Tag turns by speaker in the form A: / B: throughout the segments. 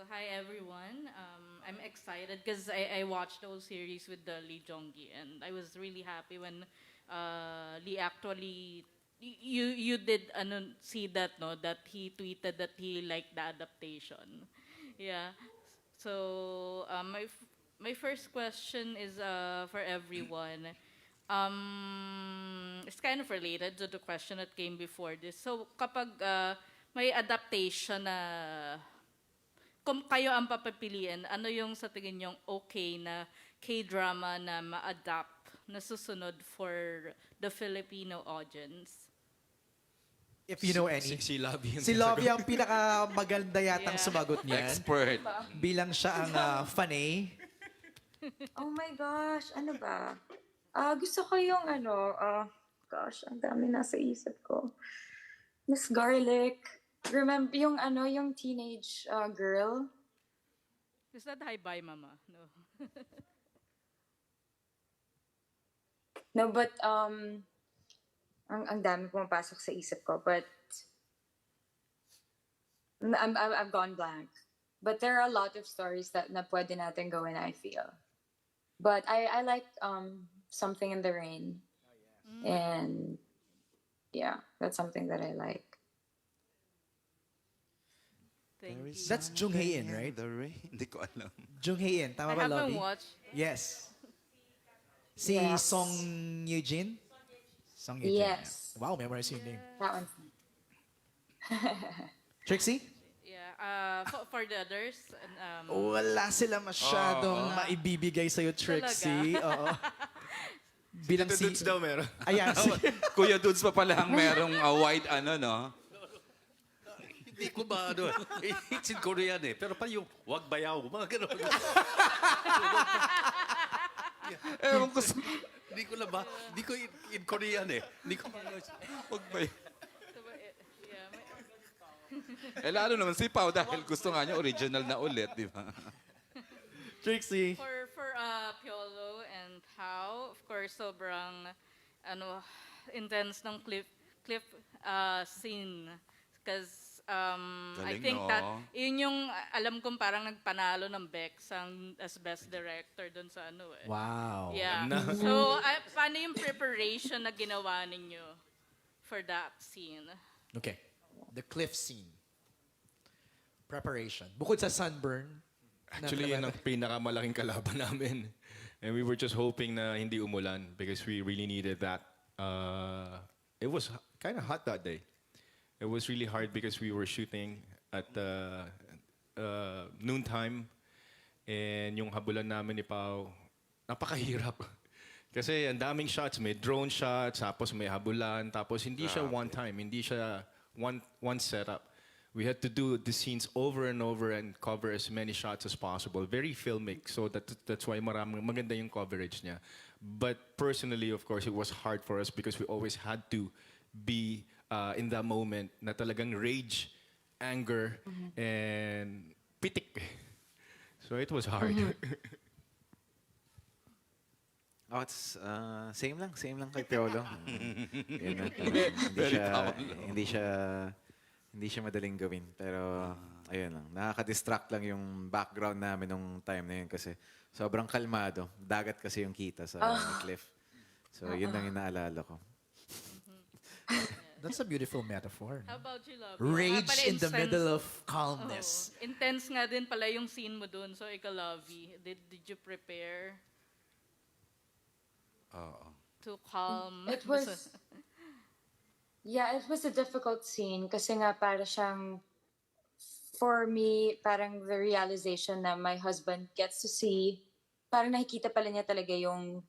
A: hi everyone. I'm excited because I watched the whole series with the Lee Jong-gi, and I was really happy when Lee actually you did see that, no, that he tweeted that he liked the adaptation. Yeah. So my first question is for everyone. It's kind of related to the question that came before this. So kapag may adaptation na kung kayo ang papapiliin, ano yung sa tingin niyong okay na K-drama na ma-adapt na susunod for the Filipino audience?
B: If you know any.
C: Si Lovi yung
B: Si Lovi ang pinakamaganda yatang
A: Yeah.
B: sumagot niyan.
C: expert.
B: Bilang siya ang fanay.
D: Oh my gosh, ano ba? Gusto ko yung gosh, ang dami nasa isip ko. Miss Garlic. Remember yung yung teenage girl?
A: Is that Hi Bye Mama? No.
D: No, but ang dami pumapasok sa isip ko, but I've gone blank. But there are a lot of stories that na pwede natin gawin, I feel. But I like Something in the Rain. And yeah, that's something that I like.
A: Thank you.
B: That's Jung Hae-in, right?
C: The rain. Hindi ko alam.
B: Jung Hae-in.
A: I
B: Tama ba,
A: haven't
B: Lovi?
A: watched.
B: Yes. Si
D: Yes.
B: Song Eugene? Song Eugene.
D: Yes.
B: Yeah. Wow, memorize yung name.
D: That one's
B: Trixie?
A: Yeah. For the others,
B: Wala sila masyadong maibibigay sa'yo, Trixie. Oo. Bilang
C: Tito Dudes daw meron.
B: Ayan, si...
C: Kuya Dudes pa pala ang merong white no?
E: Hindi ko ba it's in Korean eh. Pero pa yung wag bayaw, mga gano'n.
C: Ewan ko
E: Hindi ko na ba, hindi ko in Korean eh. Hindi ko
C: wag ba yun?
A: yeah,
C: Lalo naman si Pao dahil gusto nga niya original na ulit, di ba?
B: Trixie.
A: for Piolo and How, of course, sobrang intense ng cliff scene. Because I
C: Galing,
A: think
C: no?
A: that yun yung alam kong parang nagpanalo ng Bex as best director dun sa eh.
B: Wow.
A: Yeah. So, paano yung preparation na ginawa ninyo for that scene?
B: Okay. The cliff scene. Preparation. Bukod sa sunburn.
E: Actually, yun ang pinakamalaking kalaban namin. And we were just hoping na hindi umulan because we really needed that. It was kind of hot that day. It was really hard because we were shooting at noontime. And yung habulan namin ni Pao, napakahirap. Kasi ang daming shots, may drone shots, tapos may habulan, tapos hindi siya one time, hindi siya one setup. We had to do the scenes over and over and cover as many shots as possible. Very filmic, so that's why maganda yung coverage niya. But personally, of course, it was hard for us because we always had to be in that moment na talagang rage, anger, and pitik. So it was hard.
F: Oh, it's same lang kay Piolo. Yun na. Hindi siya madaling gawin. Pero ayun lang, nakaka-distract lang yung background namin nung time na yun kasi sobrang kalmado. Dagat kasi yung kita sa cliff. So yun lang yung naalala ko.
B: That's a beautiful metaphor.
A: How about you, Love?
B: Rage in the middle of calmness.
A: Intense nga din pala yung scene mo dun. So, ikaw, Lovey, did you prepare to calm?
D: It was, yeah, it was a difficult scene kasi nga para siyang, for me, parang the realization na my husband gets to see, parang nakikita pala niya talaga yung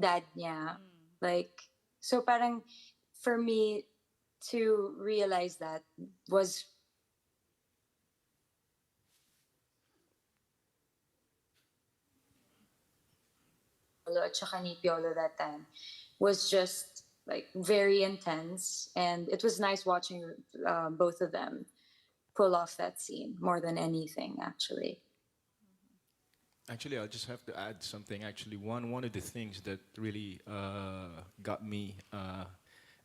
D: dad niya. Like, so parang for me to realize that was at saka ni Piolo that time was just like very intense, and it was nice watching both of them pull off that scene more than anything, actually.
E: Actually, I'll just have to add something. Actually, one of the things that really got me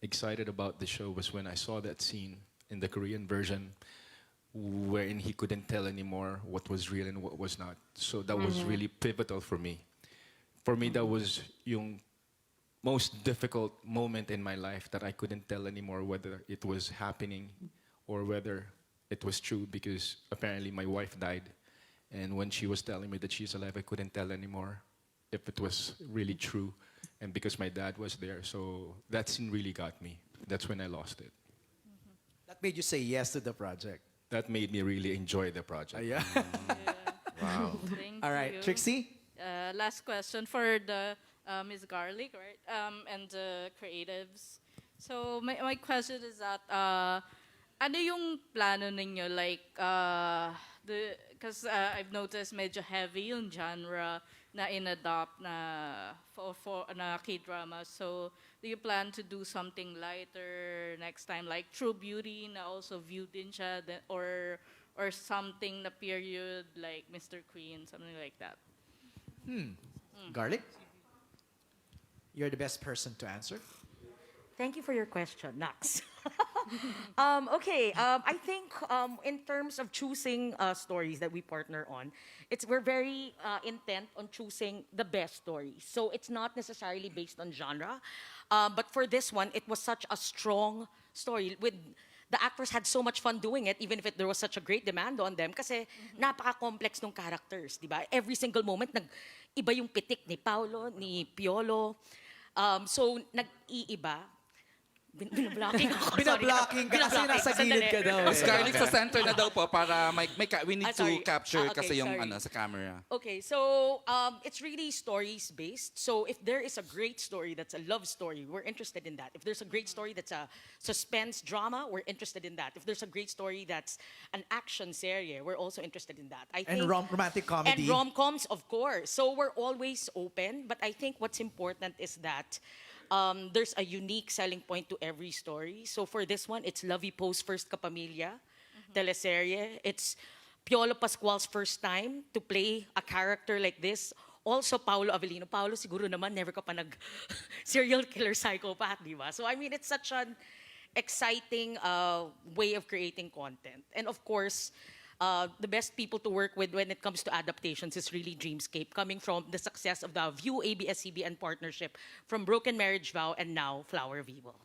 E: excited about the show was when I saw that scene in the Korean version. wherein he couldn't tell anymore what was real and what was not. So that was really pivotal for me. For me, that was yung most difficult moment in my life that I couldn't tell anymore whether it was happening or whether it was true, because apparently my wife died. And when she was telling me that she's alive, I couldn't tell anymore if it was really true. And because my dad was there, so that scene really got me. That's when I lost it.
B: That made you say yes to the project.
E: That made me really enjoy the project.
B: Yeah.
C: Wow.
A: Thank
B: All right,
A: you.
B: Trixie?
A: Last question for the Ms. Garlic, right? And the creatives. So my question is that ano yung plano ninyo, like because I've noticed medyo heavy yung genre na in-adopt na for na K-drama. So do you plan to do something lighter next time, like True Beauty na also viewed din siya, or something na period like Mr. Queen, something like that?
B: Garlic? You're the best person to answer.
G: Thank you for your question, Nax. I think in terms of choosing stories that we partner on, we're very intent on choosing the best stories. So it's not necessarily based on genre, but for this one, it was such a strong story. The actors had so much fun doing it, even if there was such a great demand on them, kasi napaka-complex ng characters, di ba? Every single moment, iba yung pitik ni Paolo, ni Piolo. So, nag-iiba. Binablocking ako.
B: Binablocking ka kasi nasa gilid ka daw.
C: Mas Garlic sa center na daw po para we need to
G: Sorry.
C: capture
G: Okay,
C: kasi yung
G: sorry.
C: sa camera.
G: Okay, so it's really stories based. So if there is a great story that's a love story, we're interested in that. If there's a great story that's a suspense drama, we're interested in that. If there's a great story that's an action serie, we're also interested in that. I
B: And
G: think
B: romantic comedy.
G: and rom-coms, of course. So we're always open, but I think what's important is that there's a unique selling point to every story. So for this one, it's Lovi Poe's first Kapamilya teleserye. It's Piolo Pascual's first time to play a character like this. Also, Paolo Avellino. Paolo, siguro naman, never ka pa serial killer psychopath, di ba? So, I mean, it's such an exciting way of creating content. And of course, the best people to work with when it comes to adaptations is really Dreamscape, coming from the success of the View ABS-CBN partnership from Broken Marriage Vow and now Flower Vivo.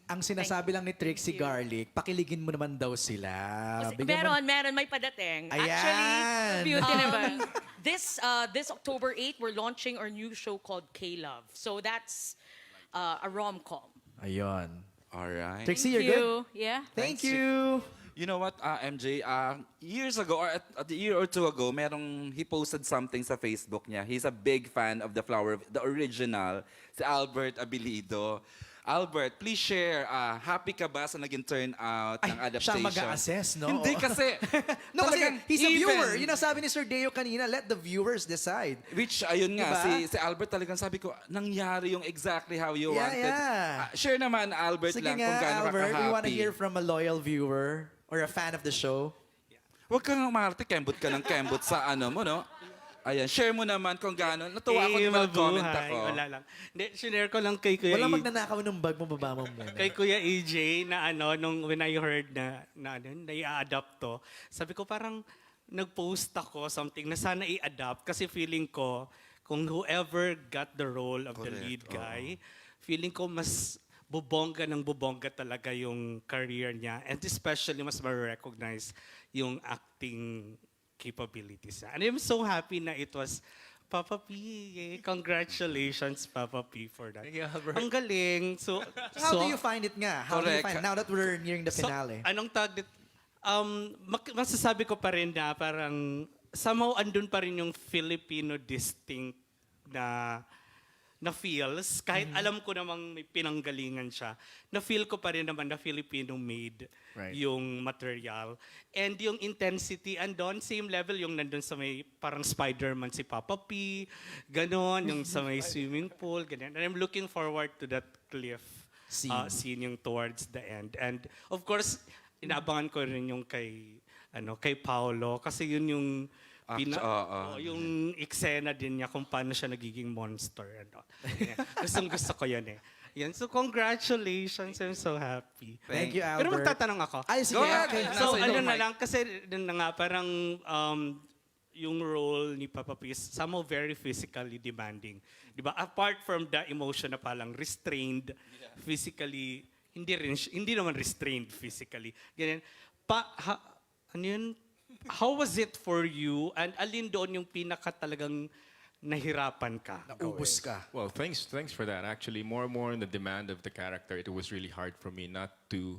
B: Ang sinasabi lang ni Trixie Garlic, pakiligin mo naman daw sila. Bigyan mo-
G: Meron, may padating.
B: Ayan.
G: Actually,
A: Beauty naman.
G: this October 8, we're launching our new show called K-Love. So that's a rom-com.
B: Ayun.
C: Alright.
B: Trixie, you're good?
A: Yeah.
B: Thank you.
C: You know what, MJ, years ago, or a year or two ago, he posted something sa Facebook niya. He's a big fan of the original, si Albert Abilido. Albert, please share, happy ka ba sa naging turnout ng adaptation?
B: Siyang mag-a-assess, no?
C: Hindi kasi.
B: No, kasi
C: talagang
B: he's a
C: even.
B: viewer. Yun ang sabi ni Sir Deo kanina, let the viewers decide.
C: Which, ayun nga,
B: Diba?
C: si Albert talagang sabi ko, nangyari yung exactly how you wanted.
B: Yeah.
C: Share naman, Albert,
B: Sige
C: lang
B: nga,
C: kung gaano ka
B: Albert, we
C: ka-happy.
B: want to hear from a loyal viewer or a fan of the show.
C: Huwag kang umarte, kembot ka ng kembot sa ano mo, no? Ayan, share mo naman kung gaano. Natuwa ako nung mag-comment ako.
H: Wala lang. Hindi, sinare ko lang kay Kuya
B: Walang
H: E-
B: magnanakaw ng bag mo, baba mo muna.
H: kay Kuya EJ na when I heard na i-adapt to, sabi ko parang nag-post ako something na sana i-adapt kasi feeling ko kung whoever got the role of the lead guy, feeling ko mas bubongga ng bubongga talaga yung career niya, and especially mas ma-recognize yung acting capabilities niya. And I'm so happy na it was Papa P. Congratulations, Papa P, for that.
E: Thank you, Albert.
H: Ang galing. So,
B: How do you find it nga? How do you
C: Correct.
B: find it? Now that we're nearing the finale.
H: Anong tag dit? Masasabi ko pa rin na parang somehow andun pa rin yung Filipino distinct na feels, kahit alam ko namang may pinanggalingan siya, na feel ko pa rin naman na Filipino-made
B: Right.
H: yung material. And yung intensity, andon, same level yung nandun sa may parang Spider-Man si Papa P, ganon, yung sa may swimming pool, ganyan. And I'm looking forward to that cliff scene yung towards the end. And of course, inaabangan ko rin yung kay Paolo, kasi yun yung yung eksena din niya kung paano siya nagiging monster. Gustong gusto ko yun eh. Yan, so congratulations. I'm so happy.
B: Thank you,
H: Pero
B: Albert.
H: magtatanong ako.
B: Ay, sige.
C: Go ahead.
B: Okay.
H: So
C: Nasa
H: ano
C: iyo,
H: na
C: Mike.
H: lang, kasi dun na nga, parang yung role ni Papa P is somehow very physically demanding. Di ba? Apart from the emotion na palang restrained physically, hindi naman restrained physically. Ganyan. Ano yun? How was it for you? And alin doon yung pinaka talagang nahirapan ka?
B: Naubos ka.
E: Well, thanks for that. Actually, more and more in the demand of the character, it was really hard for me not to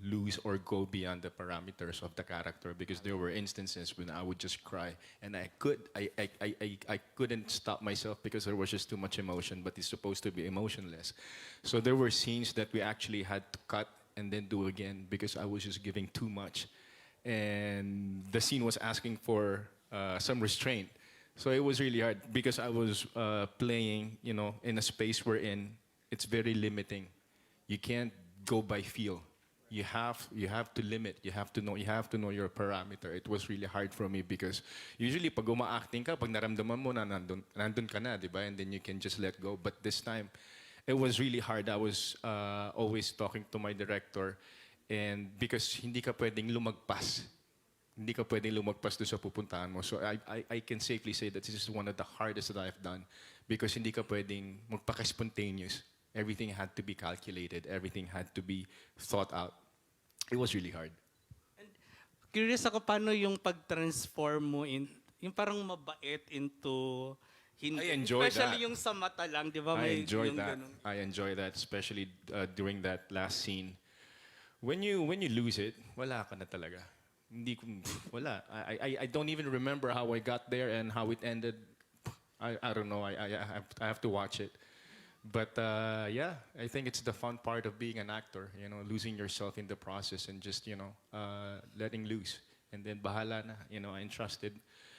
E: lose or go beyond the parameters of the character, because there were instances when I would just cry and I couldn't stop myself because there was just too much emotion, but it's supposed to be emotionless. So there were scenes that we actually had to cut and then do again because I was just giving too much, and the scene was asking for some restraint. So it was really hard because I was playing, in a space wherein it's very limiting. You can't go by feel. You have to limit. You have to know your parameter. It was really hard for me because usually pag uma-acting ka, pag naramdaman mo na nandun ka na, di ba? And then you can just let go. But this time, it was really hard. I was always talking to my director, and because hindi ka pwedeng lumagpas. Hindi ka pwedeng lumagpas doon sa pupuntahan mo. So I can safely say that this is one of the hardest that I've done because hindi ka pwedeng magpaka-spontaneous. Everything had to be calculated. Everything had to be thought out. It was really hard.
H: Curious ako paano yung pag-transform mo yung parang mabait into hindi.
E: I enjoyed
H: Especially
E: that.
H: yung sa mata lang, di ba?
E: I
H: May
E: enjoyed
H: yung
E: that.
H: ganun.
E: I enjoyed that, especially during that last scene. When you lose it, wala ka na talaga. Hindi ko, wala. I don't even remember how I got there and how it ended. I don't know. I have to watch it. But yeah, I think it's the fun part of being an actor. Losing yourself in the process and just letting loose. And then bahala na.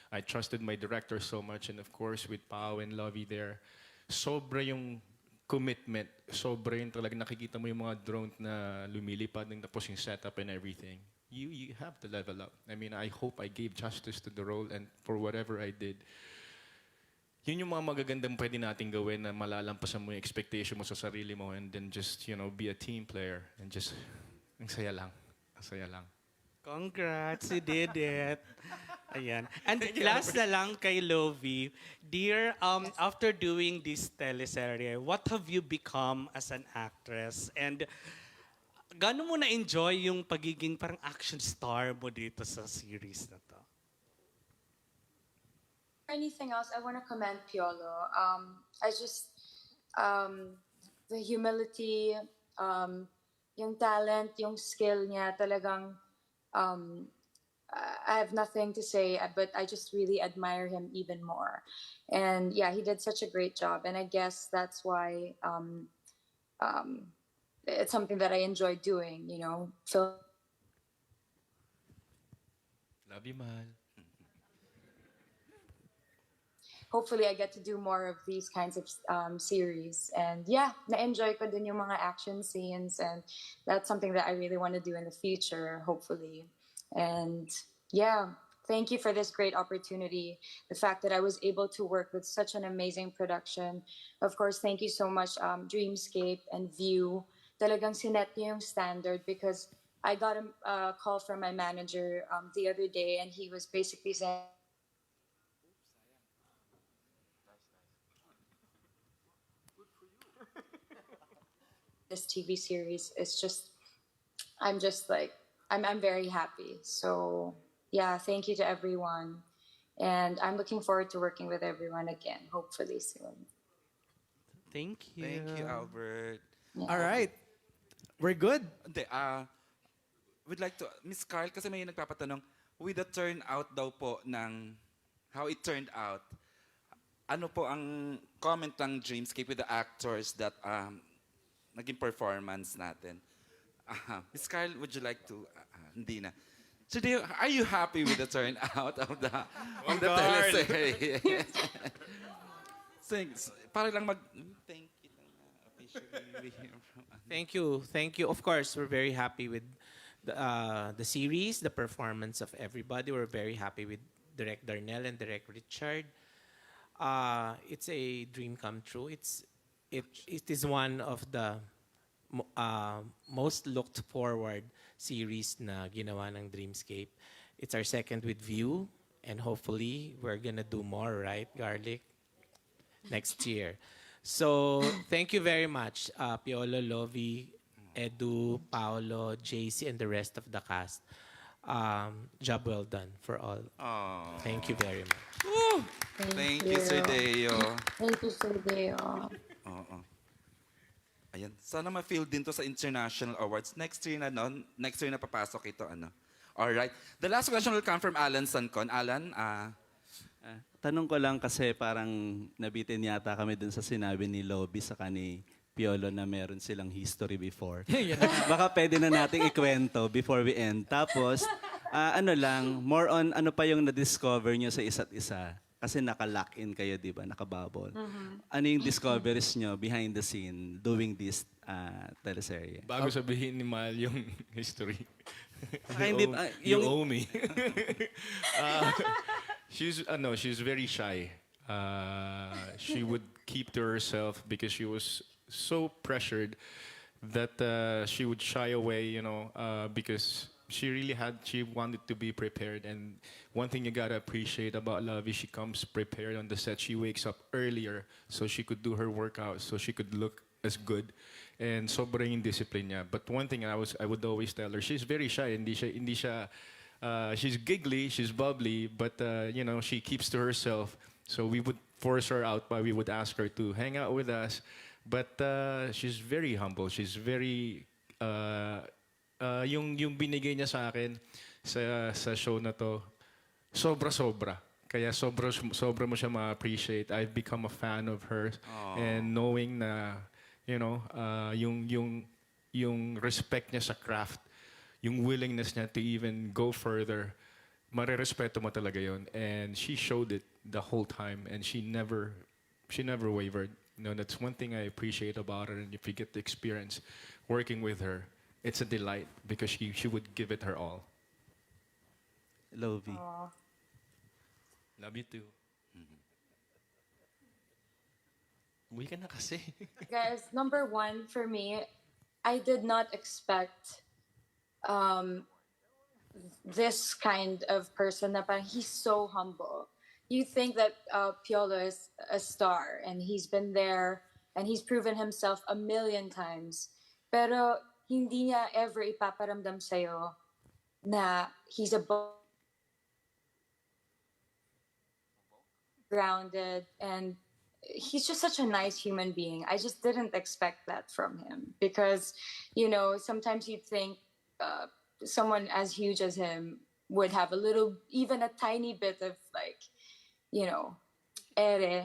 E: I trusted my director so much, and of course with Pao and Lovi there, sobra yung commitment. Sobra yung talaga nakikita mo yung mga drone na lumilipad, tapos yung setup and everything. You have to level up. I mean, I hope I gave justice to the role, and for whatever I did, yun yung mga magagandang pwede nating gawin na malalampasan mo yung expectation mo sa sarili mo, and then just, be a team player and just, ang saya lang. Ang saya lang.
H: Congrats, you did it. Ayan. And last na lang kay Lovi. Dear, after doing this teleserye, what have you become as an actress? And gaano mo na-enjoy yung pagiging parang action star mo dito sa series na to?
D: Anything else, I want to commend Piolo. I just, the humility, yung talent, yung skill niya, talagang, I have nothing to say, but I just really admire him even more. And yeah, he did such a great job. And I guess that's why it's something that I enjoy doing, So
E: Love you, mahal.
D: hopefully I get to do more of these kinds of series. And yeah, na-enjoy ko din yung mga action scenes, and that's something that I really want to do in the future, hopefully. And yeah, thank you for this great opportunity. The fact that I was able to work with such an amazing production. Of course, thank you so much, Dreamscape and View. Talagang sinet niyo yung standard, because I got a call from my manager the other day, and he was basically saying, this TV series is just, I'm very happy. So yeah, thank you to everyone. And I'm looking forward to working with everyone again, hopefully soon.
H: Thank you.
C: Thank you, Albert.
B: All right. We're good.
C: Hindi, would like to, Miss Carl, kasi may nagpapatanong, with the turnout daw po ng how it turned out, ano po ang comment ng Dreamscape with the actors that naging performance natin? Miss Carl, would you like to, hindi na. So are you happy with the turnout of the teleserye? Thanks. Para lang thank you lang na officially hear from
I: Thank you. Of course, we're very happy with the series, the performance of everybody. We're very happy with Direct Darnell and Direct Richard. It's a dream come true. it is one of the most looked forward series na ginawa ng Dreamscape. It's our second with View, and hopefully we're gonna do more, right, Garlic? Next year. So thank you very much, Piolo, Lovi, Edu, Paolo, JC, and the rest of the cast. Job well done for all.
C: Aw.
I: Thank you very much.
C: Thank you, Sir Deo.
D: Thank you, Sir Deo.
C: Oo. Ayan. Sana ma-field din to sa international awards. Next year na papasok ito, Alright. The last question will come from Alan Sancon. Alan,
J: Tanong ko lang kasi parang nabitin yata kami dun sa sinabi ni Lovi sa ni Piolo na meron silang history before. Baka pwede na nating ikwento before we end. Tapos, more on ano pa yung na-discover nyo sa isa't isa. Kasi naka-lock in kayo, di ba? Nakabubble. Ano yung discoveries nyo behind the scene doing this teleserye?
E: Bago sabihin ni Mal yung history.
J: You
E: owe me. She's very shy. She would keep to herself because she was so pressured that she would shy away, because she wanted to be prepared. And one thing you gotta appreciate about Love is she comes prepared on the set. She wakes up earlier so she could do her workout, so she could look as good. And sobrang yung discipline niya. But one thing I would always tell her, she's very shy. Hindi siya she's giggly, she's bubbly, but she keeps to herself. So we would force her out, but we would ask her to hang out with us. But she's very humble. She's very yung binigay niya sa akin sa show na to, sobra-sobra. Kaya sobra mo siya ma-appreciate. I've become a fan of her. And knowing na, yung respect niya sa craft, yung willingness niya to even go further, marirespeto mo talaga yun. And she showed it the whole time, and she never wavered. That's one thing I appreciate about her. And if you get the experience working with her, it's a delight because she would give it her all.
J: Lovi.
E: Love you too. Uwi ka na kasi.
D: Guys, number one for me, I did not expect this kind of person na parang he's so humble. You think that Piolo is a star and he's been there and he's proven himself a million times. Pero hindi niya ever ipaparamdam sa'yo na he's grounded, and he's just such a nice human being. I just didn't expect that from him because, sometimes you'd think someone as huge as him would have even a tiny bit of ere,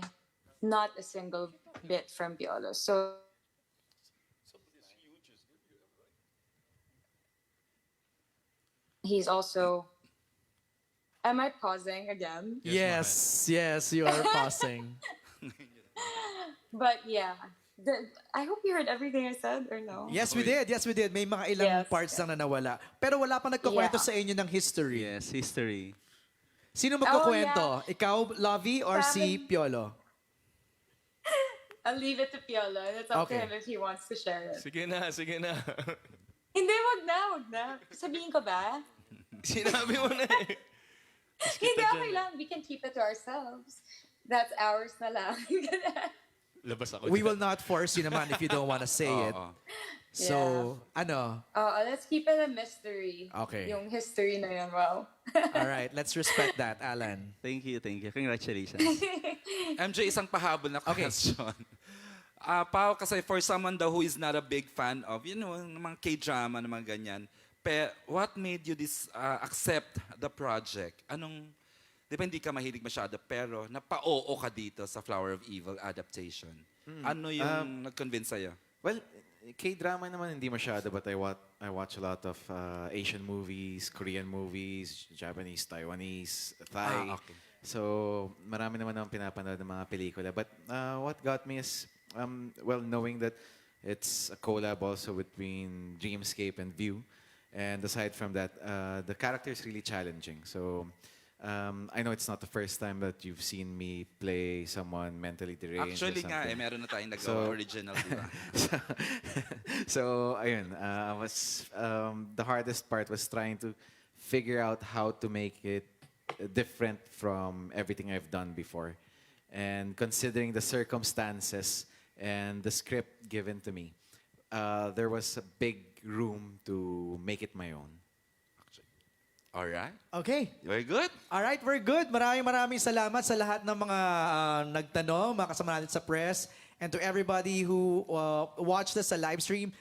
D: not a single bit from Piolo. So he's also. Am I pausing again?
B: Yes, you are pausing.
D: But yeah, I hope you heard everything I said, or no?
B: Yes, we did. May mga ilang parts lang na nawala. Pero wala pa nagkukwento sa inyo ng history.
J: Yes, history.
B: Sino magkukwento? Ikaw, Lovi, or si Piolo?
D: I'll leave it to Piolo. It's up to
B: Okay.
D: him if he wants to share it.
E: Sige na.
D: Hindi, wag na. Sabihin ko ba?
E: Sinabi mo na eh.
D: Hindi, okay lang. We can keep it to ourselves. That's ours na lang.
E: Labas ako.
B: We will not force you naman if you don't want to say it. So,
D: let's keep it a mystery.
B: Okay.
D: Yung history na yun, wow.
B: All right, let's respect that, Alan.
J: Thank you. Congratulations.
C: MJ, isang pahabol na question. Pao, kasi for someone who is not a big fan of, ng mga K-drama, ng mga ganyan, what made you accept the project? Di ba hindi ka mahilig masyado, pero napa-oo ka dito sa Flower of Evil adaptation. Ano yung nag-convince sa'yo?
F: Well, K-drama naman hindi masyado, but I watch a lot of Asian movies, Korean movies, Japanese, Taiwanese, Thai.
C: Okay.
F: So, marami naman akong pinapanood ng mga pelikula. But what got me is, knowing that it's a collab also between Dreamscape and View. And aside from that, the character is really challenging. So, I know it's not the first time that you've seen me play someone mentally deranged.
C: Actually
F: or
C: nga,
F: something.
C: meron na tayong nagawa
F: So-
C: original, di ba?
F: So, ayun, the hardest part was trying to figure out how to make it different from everything I've done before. And considering the circumstances and the script given to me, there was a big room to make it my own.
C: Alright.
B: Okay.
C: Very good.
B: Alright, we're good. Maraming salamat sa lahat ng mga nagtanong, mga kasama natin sa press, and to everybody who watched us sa live stream.